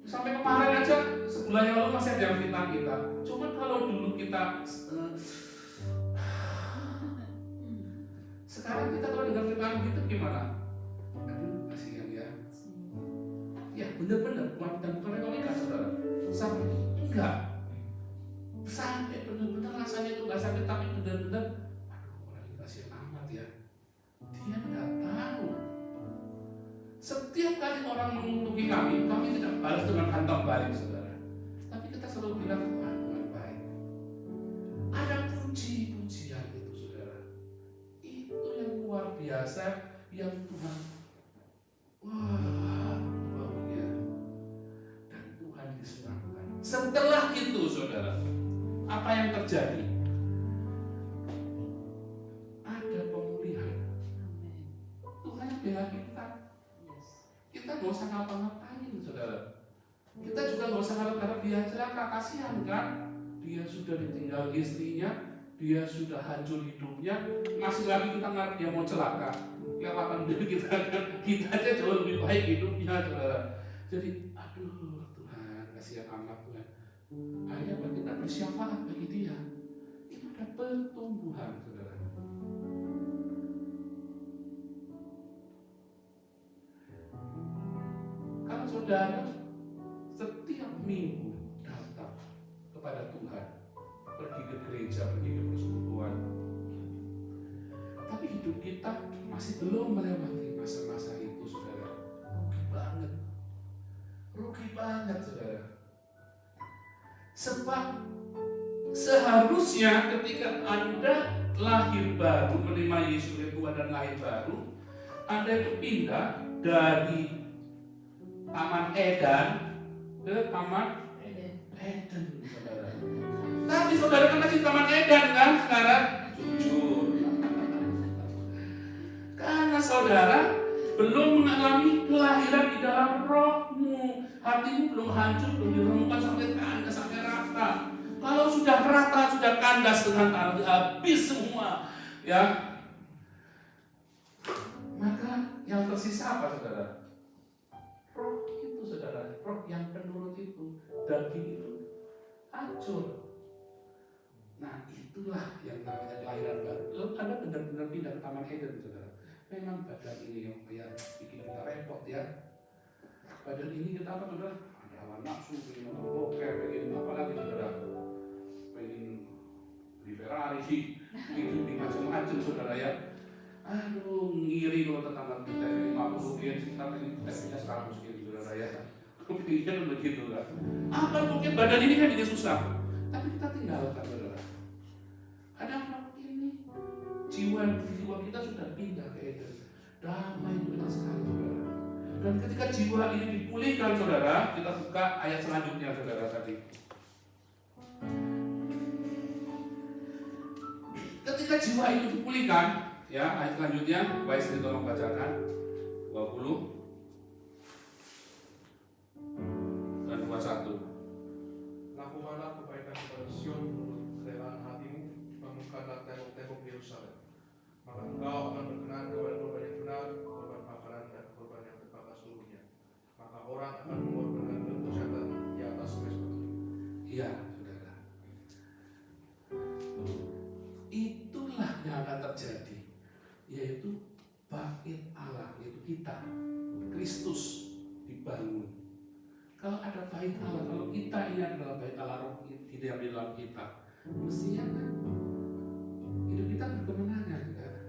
Sampai kemarin aja sebulan yang lalu masih ada yang fitnah kita. Cuman kalau dulu kita sekarang kita kalau dengar fitnah gitu gimana? Aduh kasihan ya. Ya benar-benar dan bukan retorika saudara. Sampai enggak. Sampai benar-benar rasanya itu enggak sakit tapi benar-benar aduh orang ini kasihan amat ya. Dia nggak tahu kali orang mengutuki kami tidak balas dengan hantam balik, saudara. Tapi kita selalu bilang, Tuhan baik. Ada puji-pujian itu, saudara. Itu yang luar biasa, yang Tuhan, wah, baunya. Dan Tuhan disenangkan. Setelah itu, saudara, apa yang terjadi? Ada pemulihan. Tuhan bela kita. Kita gak usah ngapa-ngapain, saudara. Kita juga gak usah harap-harap dia celaka, kasihan kan? Dia sudah ditinggal istrinya, dia sudah hancur hidupnya, masih lagi kita ngarep dia mau celaka. Kelewatan diri kita kan, kita aja jauh lebih baik hidupnya, saudara. Jadi, aduh Tuhan, kasihan amat Tuhan. Akhirnya buat kita bersyafaat bagi dia. Itu ada pertumbuhan, saudara. Kalau saudara setiap minggu datang kepada Tuhan, pergi ke gereja, pergi ke persekutuan, tapi hidup kita masih belum melewati masa-masa itu, saudara. Rugi banget, saudara. Sebab seharusnya ketika Anda lahir baru, menerima Yesus sebagai Tuhan dan lahir baru, Anda itu pindah dari Taman Eden ke Taman Eden, saudara. Tapi saudara kan masih Taman Eden kan sekarang? Jujur. Karena saudara belum mengalami kelahiran di dalam rohmu. Hatimu belum hancur, belum diremukkan sampai kandas, sampai rata. Kalau sudah rata, sudah kandas dengan tanah, habis semua, ya. Maka yang tersisa apa, saudara? Roh itu, saudara, roh yang penurut itu, daging itu hancur. Nah, itulah yang namanya kelahiran baru. Lalu Anda benar-benar pindah ke Taman Eden, saudara. Memang badan ini yang bikin kita repot, ya. Badan ini kita apa, saudara? Ada hawa nafsu, pengen nonton bokep, pengen apa lagi, saudara? Pengen beli Ferrari, pengen macam-macam, saudara, ya. Aduh, ngiri kalau tetangga kita 50 ya, kita pengen tesnya 100 gitu, saudara, ya. Kepinginnya begitu kan. Apa mungkin badan ini kan jadi susah, tapi kita tinggalkan, saudara. Ada apa ini? Jiwa kita sudah pindah ke Eden. Damai benar sekali, saudara. Dan ketika jiwa ini dipulihkan, saudara, kita buka ayat selanjutnya, saudara, tadi. Ketika jiwa itu dipulihkan, ya, ayat selanjutnya, baik sekali tolong bacakan 20 dan 21. Lakukanlah kebaikan kepada Sion menurut kerelaan hatimu, bangunkanlah tembok-tembok Yerusalem. Maka engkau akan berkenan kepada korban yang benar, korban bakaran dan korban yang terbakar seluruhnya. Maka orang akan mengorbankan kehujatan di atas mesbah. Iya, saudara. Itulah yang akan terjadi, yaitu bait Allah, yaitu kita, Kristus dibangun. Kalau ada bait Allah, kalau kita ini adalah bait Allah, roh di dalam kita, mestinya kan hidup kita berkemenangan, saudara.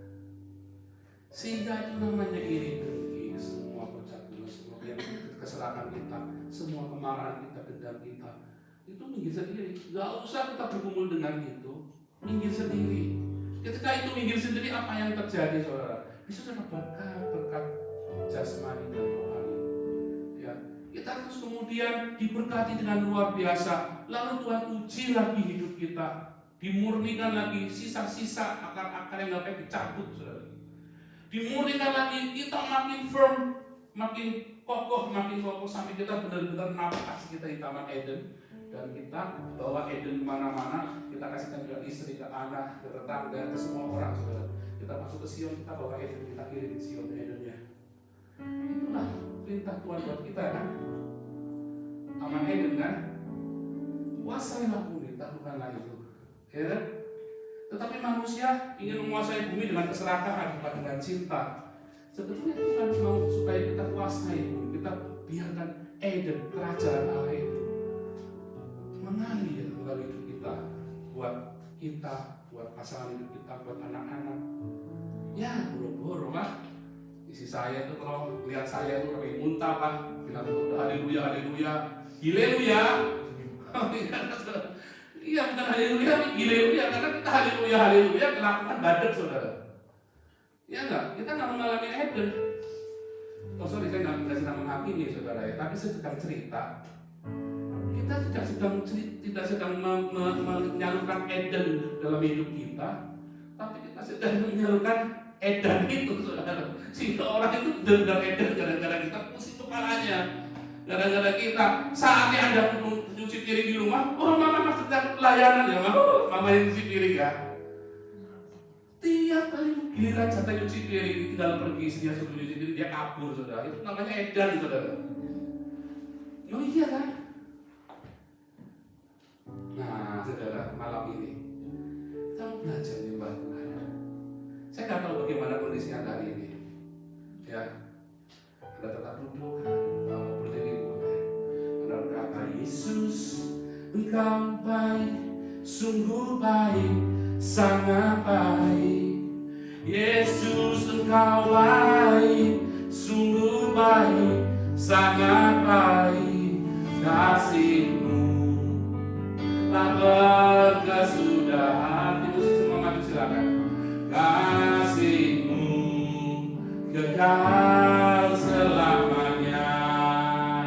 Sehingga itu namanya iri dengki, semua percaturan, semua yang kesalahan kita, semua kemarahan kita, dendam kita, itu minggir sendiri. Gak usah kita berkumpul dengan itu, minggir sendiri. Ketika itu minggir sendiri, apa yang terjadi, saudara? Bisa ada berkat jasmani dan rohani. Ya, kita terus kemudian diberkati dengan luar biasa. Lalu Tuhan uji lagi hidup kita, dimurnikan lagi sisa-sisa akar-akar yang gak baik dicabut, saudara. Dimurnikan lagi, kita makin firm, makin kokoh sampai kita benar-benar napas kita di Taman Eden. Dan kita bawa Eden kemana-mana, kita kasihkan ke istri, ke anak, ke tetangga, ke semua orang, saudara. Kita masuk ke Sion, kita bawa Eden, kita kirim Sion Edennya. Itulah perintah Tuhan buat kita, kan? Taman Eden, kan? Kuasailah bumi, taklukkanlah itu, ya kan? Tetapi manusia ingin menguasai bumi dengan keserakahan, bukan dengan cinta. Sebetulnya Tuhan mau supaya kita kuasai bumi, kita biarkan Eden, kerajaan Allah itu mengalir melalui hidup kita, buat pasangan hidup kita, buat anak-anak. Ya, boro-boro lah Isi saya itu kalau lihat saya itu kayak muntah kan, bilang haleluya, haleluya, haleluya. Iya, bukan haleluya, haleluya, karena kita haleluya, haleluya melakukan badet, saudara. Ya enggak, kita nggak mengalami Eden. Oh sorry, saya nggak sedang menghakimi, saudara ya, tapi saya sedang cerita. Kita tidak sedang menyalurkan Eden dalam hidup kita, tapi kita sedang menyalurkan Edan itu, saudara. Sehingga orang itu benar-benar Eden gara-gara kita pusing kepalanya. Gara-gara kita saatnya Anda nyuci piring di rumah, oh mama masih dapat pelayanan ya, mama yang nyuci piring ya. Tiap kali giliran jatah nyuci piring, tinggal pergi dia suruh nyuci piring, dia kabur, saudara. Itu namanya Edan, saudara. Oh iya kan? Nah, saudara, malam ini kita mau belajar nyembah Tuhan. Saya nggak tahu bagaimana kondisi Anda hari ini. Ya, Anda tetap duduk, mau berdiri boleh. Anda berkata, Yesus, Engkau baik, sungguh baik, sangat baik. Yesus, Engkau baik, sungguh baik, sangat baik. Kasih-Mu tak berkesudahan. Itu semua maju silakan. Kasih-Mu kekal selamanya.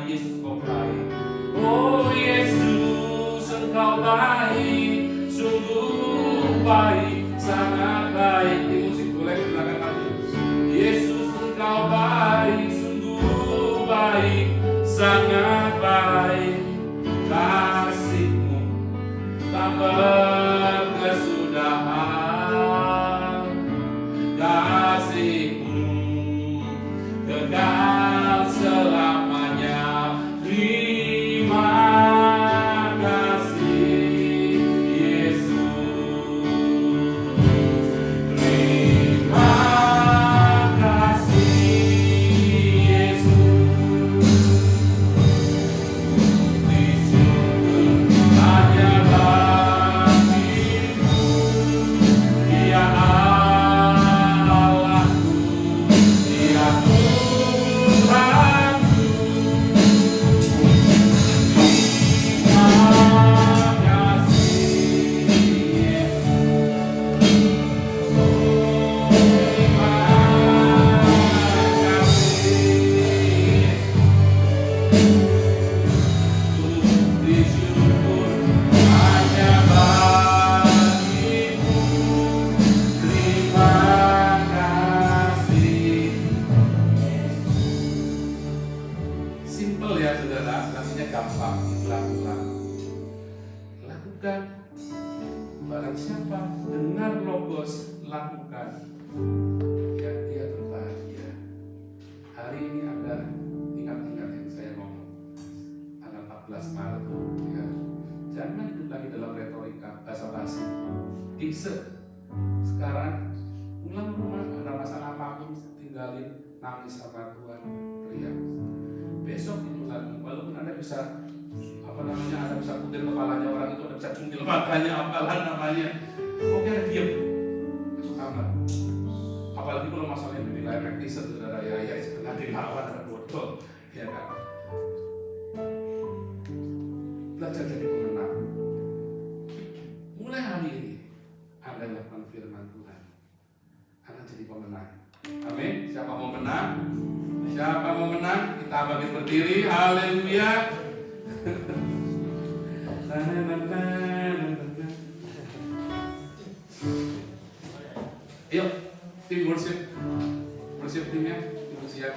Yesus Engkau baik. Oh Yesus, Engkau baik, sungguh baik, sangat baik. Di musik boleh silakan maju. Yesus Engkau baik, sungguh baik, sangat baik. Kasih-Mu tak berkesudahan. Kasih-Mu kekal selamanya. Terima kasih Yesus. Terima kasih Yesus. Disyukur hanya bagi-Mu, Dia Allahku, Dia Tuhanku. Terima kasih Yesus. Terima kasih disyukur hanya bagi-Mu. Terima kasih. Simple ya saudara, artinya gampang, lakukan. Lakukan. Barang siapa dengar logos lakukan, ya dia berbahagia. Hari ini Anda ingat-ingat yang saya ngomong tanggal 14 Maret ya. Jangan hidup lagi dalam retorika basa-basi. Insert. Sekarang pulang rumah, ada masalah apapun, tinggalin, nangis sama Tuhan, teriak. Besok itu lagi, walaupun Anda bisa Anda bisa putir kepalanya orang itu, Anda bisa cungkil matanya, apalah namanya. Oke, Anda diam, masuk kamar. Apalagi kalau masalahnya lebih lepek, saudara ya setengah dilawan, ada bodoh, ya kan. Belajar jadi pemenang. Mulai hari ini Anda lakukan firman Tuhan, Anda jadi pemenang. Amin. Siapa mau menang? Siapa mau menang? Kita bangkit berdiri. Haleluya. Yuk, tim worship timnya, siap.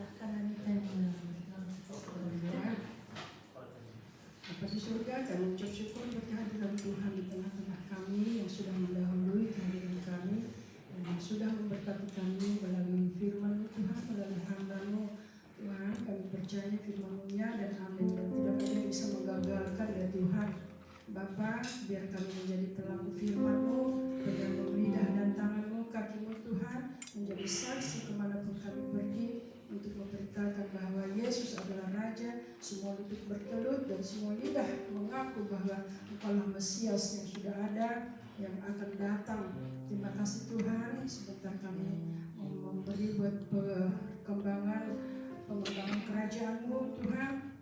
Silakan Anita yang mulai. Bapa di surga, kami ucap syukur buat kehadiran Tuhan di tengah-tengah kami yang sudah mendahului kehadiran kami dan yang sudah memberkati kami melalui firman Tuhan, melalui hamba-Mu. Tuhan, kami percaya firman-Mu-nya dan amin, dan tidak ada yang bisa menggagalkan ya Tuhan. Bapa, biar kami menjadi pelaku firman-Mu, pegang lidah dan tangan-Mu, kaki-Mu Tuhan, menjadi saksi kemanapun kami pergi, untuk memberitakan bahwa Yesus adalah Raja, semua lutut bertelut dan semua lidah mengaku bahwa Engkaulah Mesias yang sudah ada, yang akan datang. Terima kasih Tuhan, sebentar kami memberi buat pengembangan kerajaan-Mu Tuhan.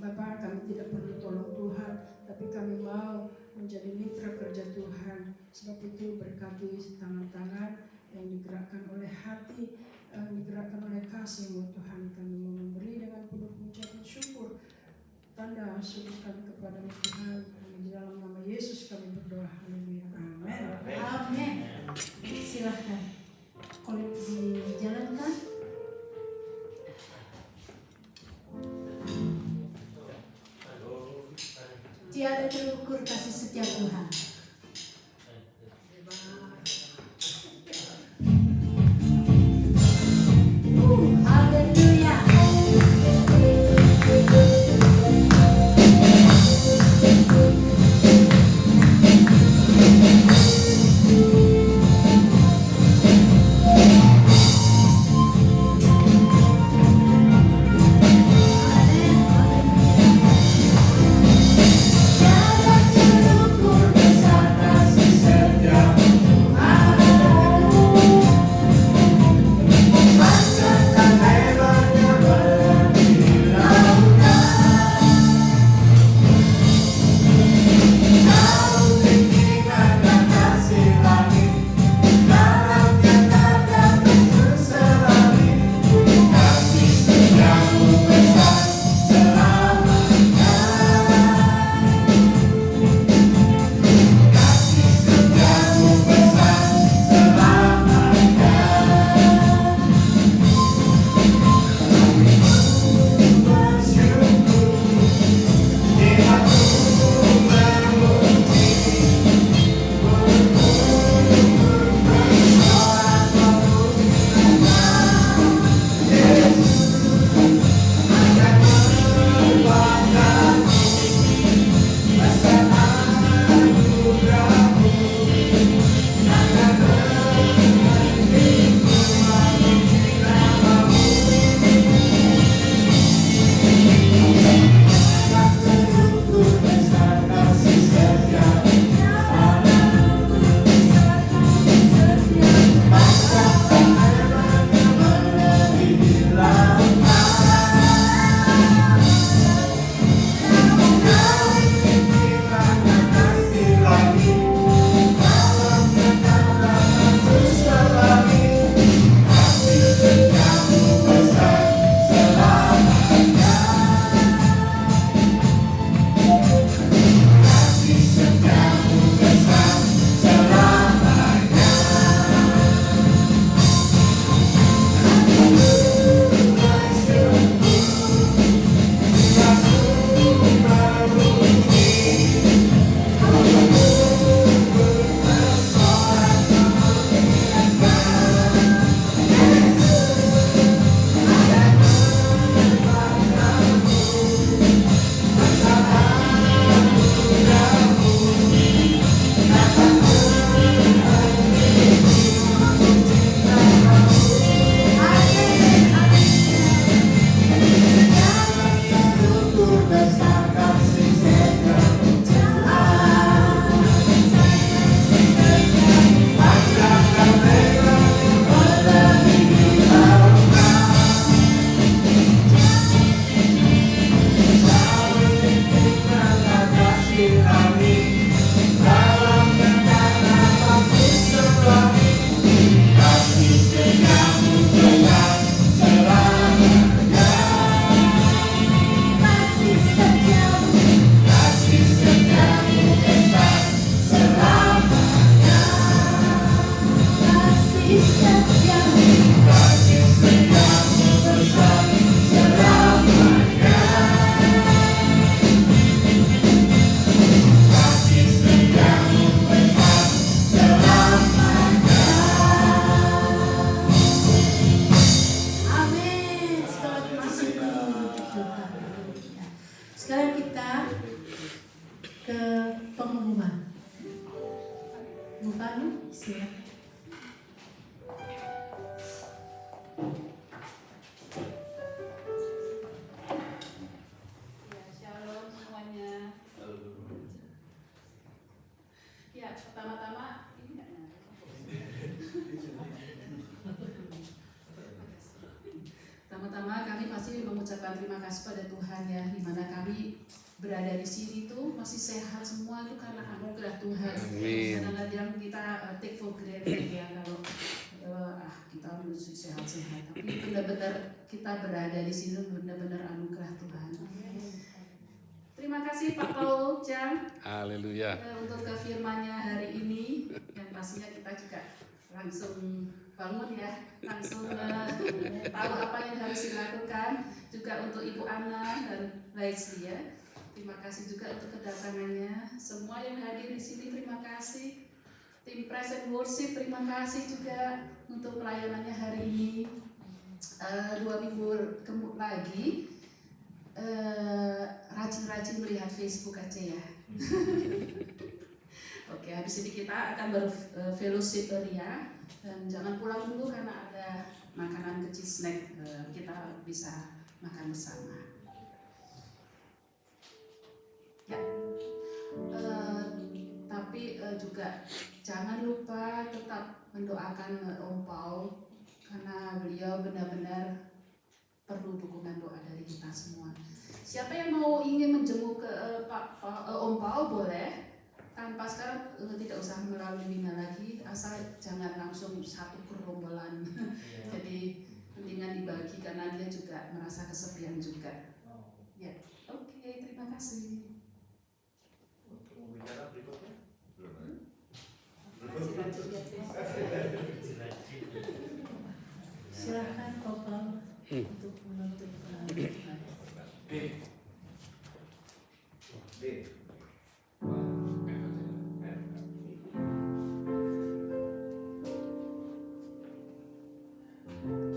Bapa, kami tidak perlu tolong Tuhan, tapi kami mau menjadi mitra kerja Tuhan. Sebab itu berkati tangan-tangan yang digerakkan oleh hati, digerakkan oleh kasih-Mu Tuhan. Kami mau memberi dengan penuh ucapan syukur, tanda syukur kami kepada-Mu Tuhan. Di dalam nama Yesus kami berdoa. Haleluya. Amin. Amin. Silahkan. Kolek dijalankan. Tiada terukur kasih setia Tuhan. Haleluya. Tiada terukur Pertama-tama kami pasti mengucapkan terima kasih pada Tuhan ya, di mana kami berada di sini tuh masih sehat semua itu karena anugerah Tuhan. Kadang-kadang kita take for granted ya kalau kita masih sehat-sehat, tapi benar-benar kita berada di sini benar-benar anugerah Tuhan. Terima kasih Pak Paul Chan. Haleluya. Untuk kefirmannya hari ini, yang pastinya kita juga langsung bangun ya, langsung tahu apa yang harus dilakukan. Juga untuk Ibu Ana dan Leslie ya. Terima kasih juga untuk kedatangannya. Semua yang hadir di sini terima kasih. Tim Praise and Worship terima kasih juga untuk pelayanannya hari ini. 2 minggu lagi rajin-rajin melihat Facebook aja ya. Oke, habis ini kita akan berfellowship ya, dan jangan pulang dulu karena ada makanan kecil snack, kita bisa makan bersama. Ya, tapi juga jangan lupa tetap mendoakan Om Paul karena beliau benar-benar perlu dukungan doa dari kita semua. Siapa yang mau ingin menjenguk ke Om Paul boleh, tanpa sekarang tidak usah melalui Mina lagi, asal jangan langsung satu gerombolan. Jadi mendingan dibagi karena dia juga merasa kesepian juga. Ya, oke, terima kasih. Bicara berikutnya. Silakan Kopal untuk menutup.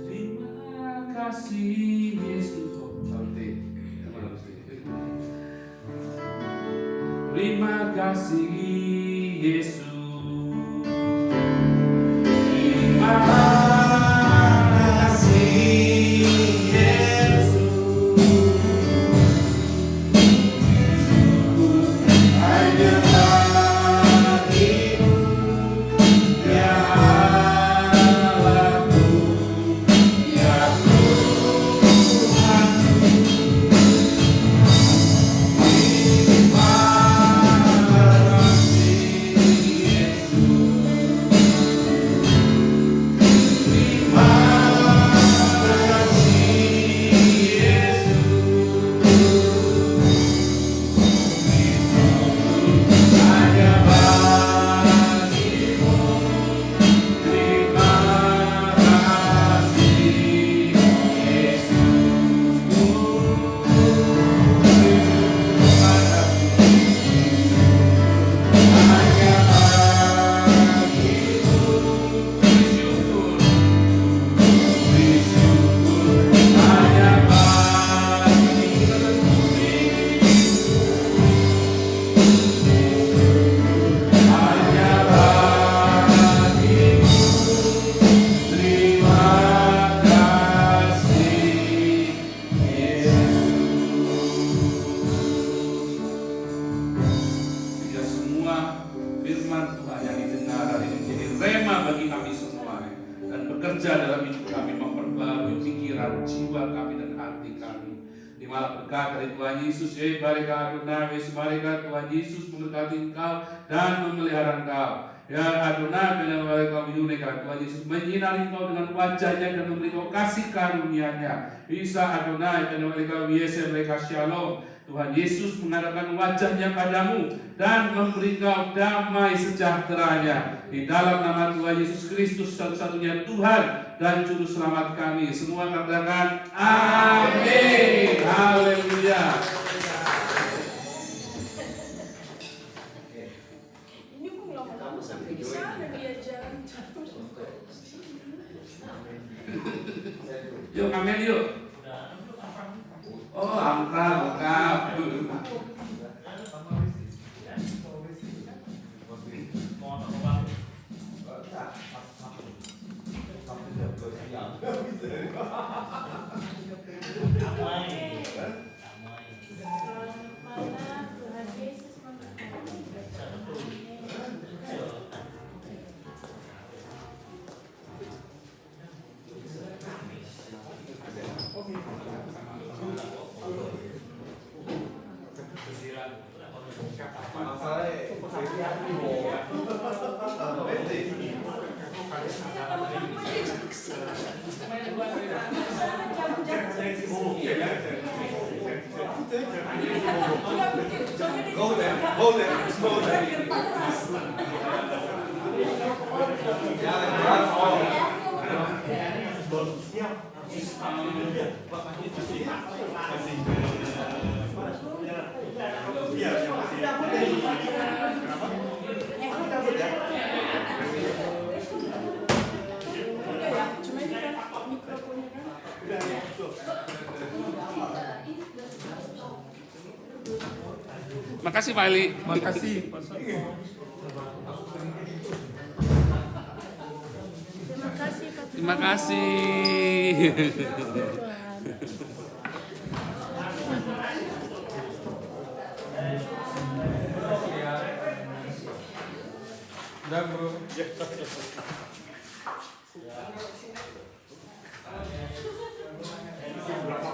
Terima kasih Yesus. Terima kasih Yesus. Terima kasih Yesus. Hanya bagimu ya Allahku, ya Tuhanku. Terima kasih berkat dari Tuhan Yesus, barika Adonai, barika Tuhan Yesus memberkati engkau dan memelihara engkau. Ya Adonai, benar-benar kau menyunaikan Tuhan Yesus menyinari engkau dengan wajahnya dan memberi kau kasih karunia-Nya. Bisa Adonai, benar-benar kau biasa mereka shalom. Tuhan Yesus mengadakan wajahnya padamu dan memberi kau damai sejahtera-Nya. Di dalam nama Tuhan Yesus Kristus, satu-satunya Tuhan dan Juru Selamat kami. Semua katakan amin. Haleluya. Ini kok lama-lama sampai di sana dia jalan terus. Yuk amin yuk. Oh angkat, angkat. Go there, go there, go there. Udah ya, cuma ini kan mikrofonnya kan. Makasih Pak Ali. Makasih Pak Terima kasih Pak. Terima kasih. Udah bro. Berapa